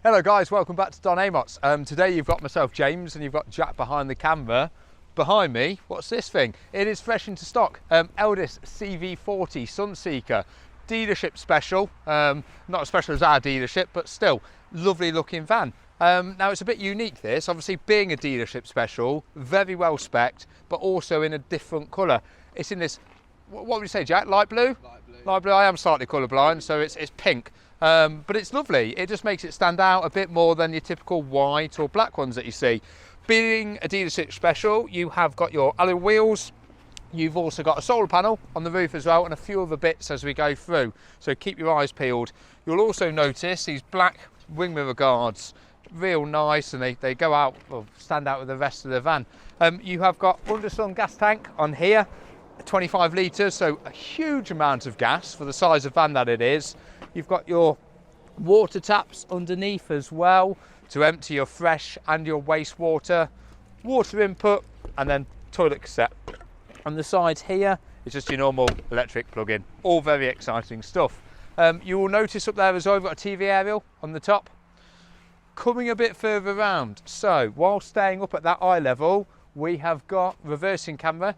Hello guys, welcome back to Don Amot's. Today you've got myself, James, and you've got Jack behind the camera. Behind me, what's this thing? It is fresh into stock. Elddis CV40 Sunseeker, dealership special. Not as special as our dealership, but still, lovely looking van. Now it's a bit unique this, obviously being a dealership special, very well spec'd, but also in a different colour. It's in this, what would you say, Jack, light blue? Light blue. Light blue, I am slightly colourblind, so it's pink. But it's lovely. It just makes it stand out a bit more than your typical white or black ones that you see. Being a dealership special, you have got your alloy wheels. You've also got a solar panel on the roof as well, and a few other bits as we go through. So keep your eyes peeled. You'll also notice these black wing mirror guards, real nice, and they go out, or stand out with the rest of the van. You have got underslung gas tank on here, 25 litres, so a huge amount of gas for the size of van that it is. You've got your water taps underneath as well to empty your fresh and your wastewater, water input, and then toilet cassette. On the sides here is just your normal electric plug-in. All very exciting stuff. You will notice up there as well, we've got a TV aerial on the top. Coming a bit further around, so while staying up at that eye level, we have got reversing camera.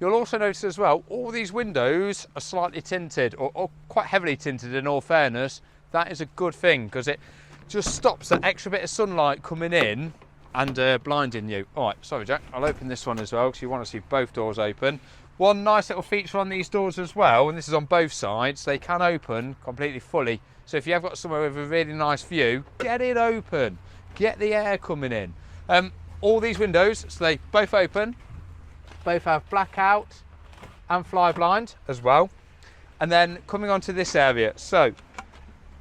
You'll also notice as well, all these windows are slightly tinted, or quite heavily tinted in all fairness. That is a good thing, because it just stops that extra bit of sunlight coming in and blinding you. All right, sorry Jack, I'll open this one as well, because you want to see both doors open. One nice little feature on these doors as well, and this is on both sides, they can open completely fully. So if you have got somewhere with a really nice view, get it open, get the air coming in. All these windows, so they both open. Both have blackout and fly blind as well. And then coming on to this area, so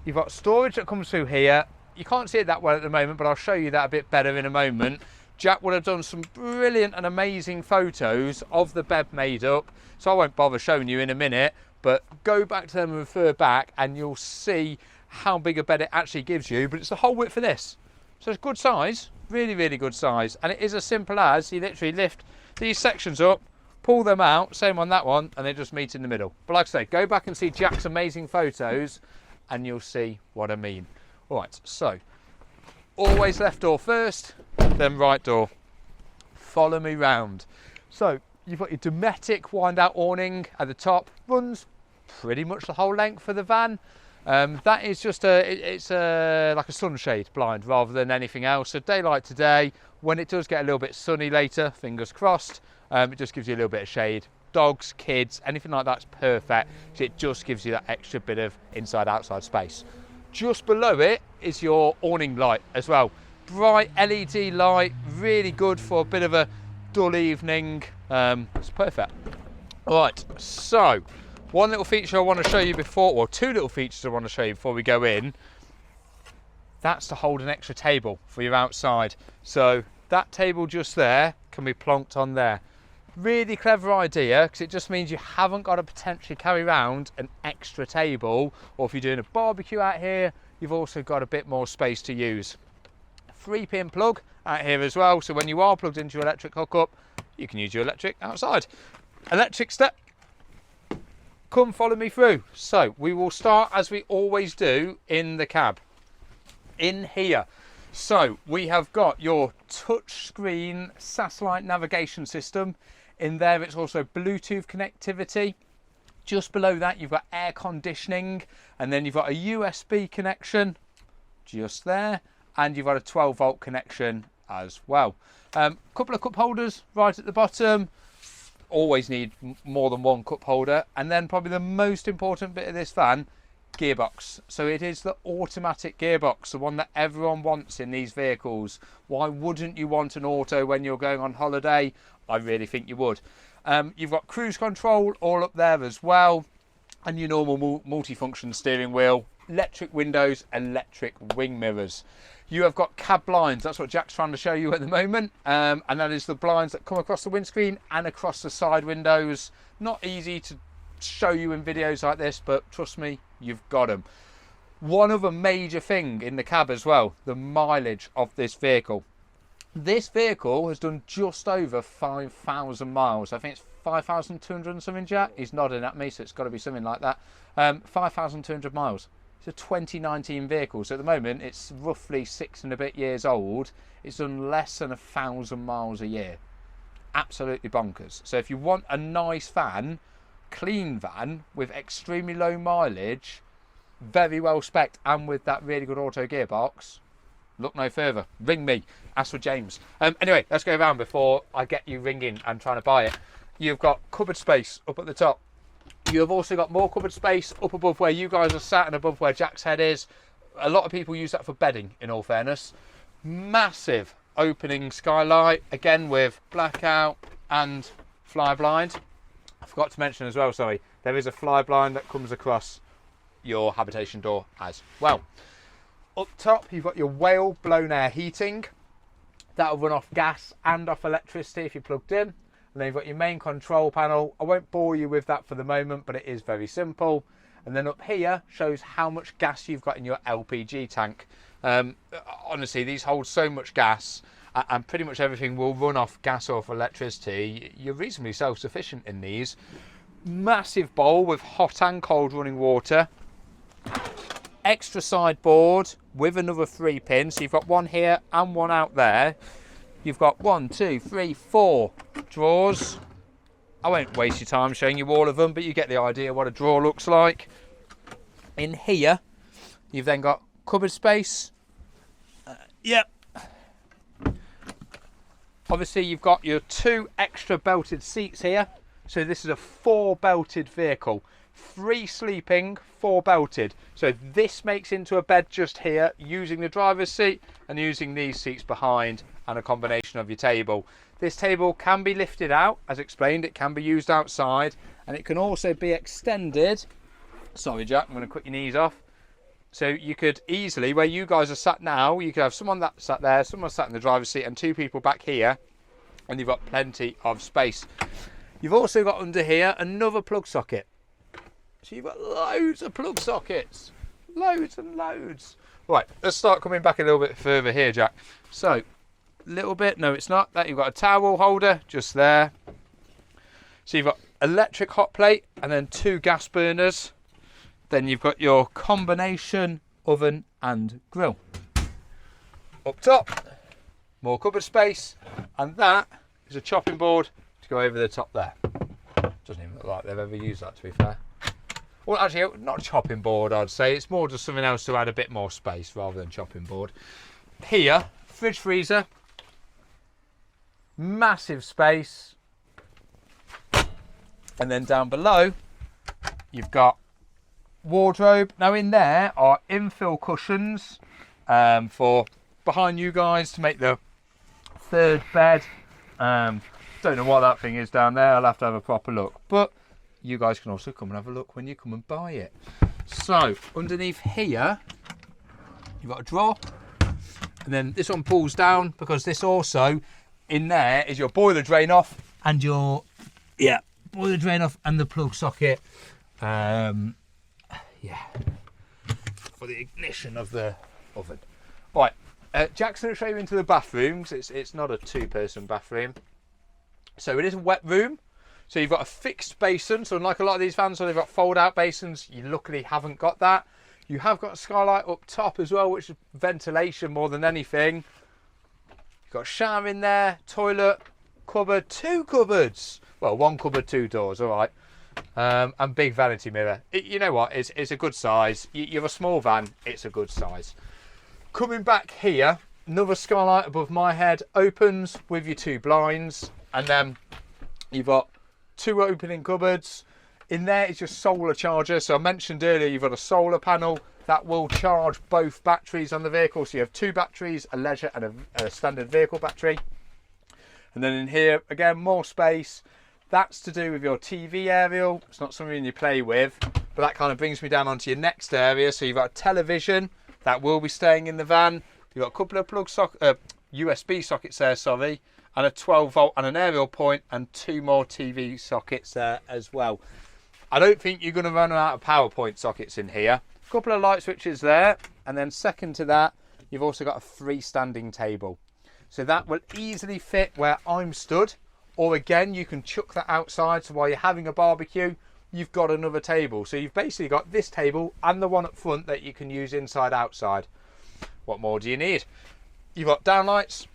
you've got storage that comes through here. You can't see it that well at the moment, but I'll show you that a bit better in a moment. Jack would have done some brilliant and amazing photos of the bed made up, so I won't bother showing you in a minute, but go back to them and refer back and you'll see how big a bed it actually gives you. But it's the whole width for this, so it's good size, really, really good size. And it is as simple as you literally lift these sections up, pull them out, same on that one, and they just meet in the middle. But like I say, go back and see Jack's amazing photos and you'll see what I mean. All right, so always left door first, then right door. Follow me round. So you've got your Dometic wind out awning at the top, runs pretty much the whole length of the van. That is just like a sunshade blind rather than anything else. So daylight today, when it does get a little bit sunny later, fingers crossed, it just gives you a little bit of shade. Dogs, kids, anything like that's perfect. It just gives you that extra bit of inside-outside space. Just below it is your awning light as well. Bright LED light, really good for a bit of a dull evening. It's perfect. All right, so one little feature I want to show you before, or two little features I want to show you before we go in. That's to hold an extra table for your outside. So that table just there can be plonked on there. Really clever idea, because it just means you haven't got to potentially carry around an extra table, or if you're doing a barbecue out here, you've also got a bit more space to use. 3-pin plug out here as well, so when you are plugged into your electric hookup, you can use your electric outside. Electric step. Come follow me through. So we will start as we always do in the cab. In here, so we have got your touch screen satellite navigation system. In there it's also Bluetooth connectivity. Just below that you've got air conditioning, and then you've got a USB connection just there, and you've got a 12-volt connection as well. Couple of cup holders right at the bottom. Always need more than one cup holder. And then probably the most important bit of this van, gearbox. So it is the automatic gearbox, the one that everyone wants in these vehicles. Why wouldn't you want an auto when you're going on holiday? I really think you would. You've got cruise control all up there as well, and your normal multifunction steering wheel, electric windows, electric wing mirrors. You have got cab blinds. That's what Jack's trying to show you at the moment, and that is the blinds that come across the windscreen and across the side windows. Not easy to show you in videos like this, but trust me, you've got them. One other major thing in the cab as well, the mileage of this vehicle. This vehicle has done just over 5,000 miles. I think it's 5,200 and something, Jack. He's nodding at me, so it's got to be something like that. 5,200 miles. It's a 2019 vehicle, so at the moment it's roughly 6 and a bit years old. It's done less than 1,000 miles a year. Absolutely bonkers. So if you want a nice van, clean van with extremely low mileage, very well spec'd, and with that really good auto gearbox, look no further. Ring me. Ask for James. Anyway, let's go around before I get you ringing and trying to buy it. You've got cupboard space up at the top. You have also got more cupboard space up above where you guys are sat and above where Jack's head is. A lot of people use that for bedding, in all fairness. Massive opening skylight, again with blackout and fly blind. I forgot to mention as well, sorry, there is a fly blind that comes across your habitation door as well. Up top, you've got your whale blown air heating. That'll run off gas and off electricity if you're plugged in. And then you've got your main control panel. I won't bore you with that for the moment, but it is very simple. And then up here shows how much gas you've got in your LPG tank. Honestly, these hold so much gas, and pretty much everything will run off gas or electricity. You're reasonably self-sufficient in these. Massive bowl with hot and cold running water. Extra sideboard with another 3 pins. So you've got one here and one out there. You've got 1, 2, 3, 4 drawers. I won't waste your time showing you all of them, but you get the idea what a drawer looks like. In here, you've then got cupboard space. Yep. Obviously, you've got your 2 extra belted seats here. So this is a 4 belted vehicle. 3 sleeping, 4 belted. So this makes into a bed just here, using the driver's seat and using these seats behind, and a combination of your table. This table can be lifted out, as explained. It can be used outside, and it can also be extended. Sorry, Jack, I'm going to cut your knees off. So you could easily, where you guys are sat now, you could have someone that sat there, someone sat in the driver's seat, and 2 people back here, and you've got plenty of space. You've also got under here another plug socket. So you've got loads of plug sockets. Loads and loads. Right, let's start coming back a little bit further here, Jack. So, little bit, no it's not, that you've got a towel holder just there. So you've got electric hot plate and then 2 gas burners. Then you've got your combination oven and grill. Up top, more cupboard space, and that is a chopping board to go over the top there. Doesn't even look like they've ever used that, to be fair. Well, actually, not chopping board, I'd say. It's more just something else to add a bit more space rather than chopping board. Here, fridge freezer. Massive space. And then down below, you've got wardrobe. Now in there are infill cushions for behind you guys to make the 3rd bed. Don't know what that thing is down there. I'll have to have a proper look. But you guys can also come and have a look when you come and buy it. So underneath here, you've got a drawer. And then this one pulls down, because this also, in there is your boiler drain off and your, boiler drain off and the plug socket. For the ignition of the oven. Right, Jack's going to show you into the bathrooms. It's not a 2-person bathroom. So it is a wet room. So you've got a fixed basin. So unlike a lot of these vans where they've got fold-out basins, you luckily haven't got that. You have got a skylight up top as well, which is ventilation more than anything. You've got a shower in there, toilet, cupboard, 2 cupboards. Well, 1 cupboard, 2 doors, all right. And big vanity mirror. You know what? It's a good size. You're a small van. It's a good size. Coming back here, another skylight above my head opens with your 2 blinds, and then you've got 2 opening cupboards. In there is your solar charger. So I mentioned earlier, you've got a solar panel that will charge both batteries on the vehicle. So you have 2 batteries, a leisure and a standard vehicle battery. And then in here, again, more space. That's to do with your TV aerial. It's not something you play with, but that kind of brings me down onto your next area. So you've got a television that will be staying in the van. You've got a couple of USB sockets there, sorry, and a 12-volt and an aerial point, and 2 more TV sockets there as well. I don't think you're going to run out of PowerPoint sockets in here. A couple of light switches there, and then second to that, you've also got a freestanding table. So that will easily fit where I'm stood. Or again, you can chuck that outside, so while you're having a barbecue, you've got another table. So you've basically got this table and the one up front that you can use inside outside. What more do you need? You've got downlights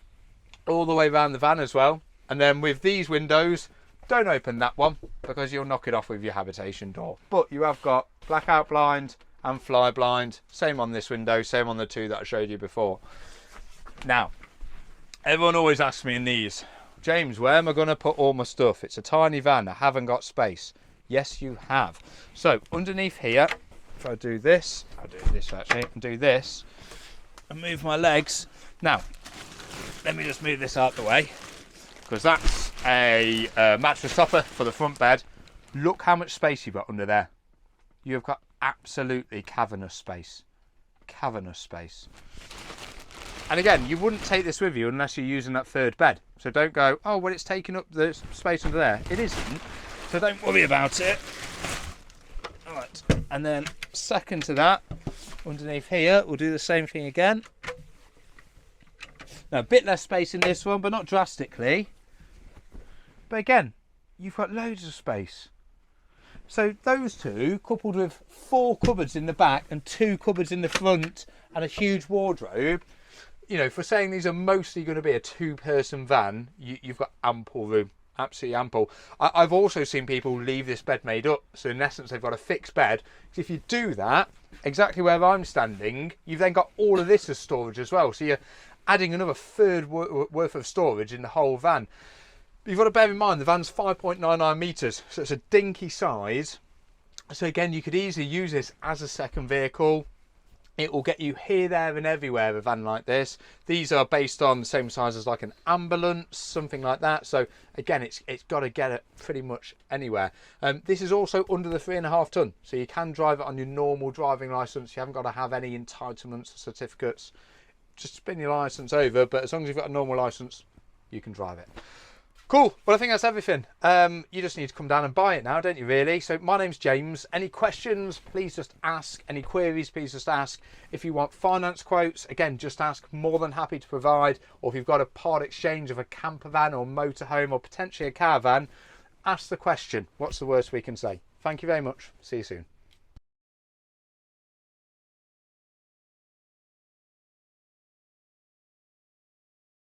all the way around the van as well. And then with these windows, don't open that one because you'll knock it off with your habitation door. But you have got blackout blind and fly blind. Same on this window, same on the two that I showed you before. Now, everyone always asks me in these, James, where am I going to put all my stuff? It's a tiny van, I haven't got space. Yes, you have. So underneath here, if I do this, I'll do this actually, and do this, and move my legs. Now, let me just move this out the way, because that's a mattress topper for the front bed. Look how much space you've got under there. You've got absolutely cavernous space. Cavernous space. And again, you wouldn't take this with you unless you're using that third bed. So don't go, oh, well, it's taking up the space under there. It isn't. So don't worry about it. All right. And then second to that, underneath here, we'll do the same thing again. Now, a bit less space in this one, but not drastically. But again, you've got loads of space. So those two, coupled with 4 cupboards in the back and 2 cupboards in the front and a huge wardrobe, you know, for saying these are mostly going to be a 2-person van, you've got ample room, absolutely ample. I've also seen people leave this bed made up. So in essence, they've got a fixed bed. So if you do that, exactly where I'm standing, you've then got all of this as storage as well. So you're adding another third worth of storage in the whole van. But you've got to bear in mind, the van's 5.99 metres, so it's a dinky size. So again, you could easily use this as a second vehicle. It will get you here, there and everywhere, a van like this. These are based on the same size as like an ambulance, something like that. So again, it's got to get it pretty much anywhere. This is also under the 3.5 tonne. So you can drive it on your normal driving licence. You haven't got to have any entitlements or certificates. Just spin your licence over, but as long as you've got a normal licence, you can drive it. Cool. Well, I think that's everything. You just need to come down and buy it now, don't you, really? So my name's James. Any questions, please just ask. Any queries, please just ask. If you want finance quotes, again, just ask. More than happy to provide. Or if you've got a part exchange of a camper van or motorhome or potentially a caravan, ask the question. What's the worst we can say? Thank you very much. See you soon.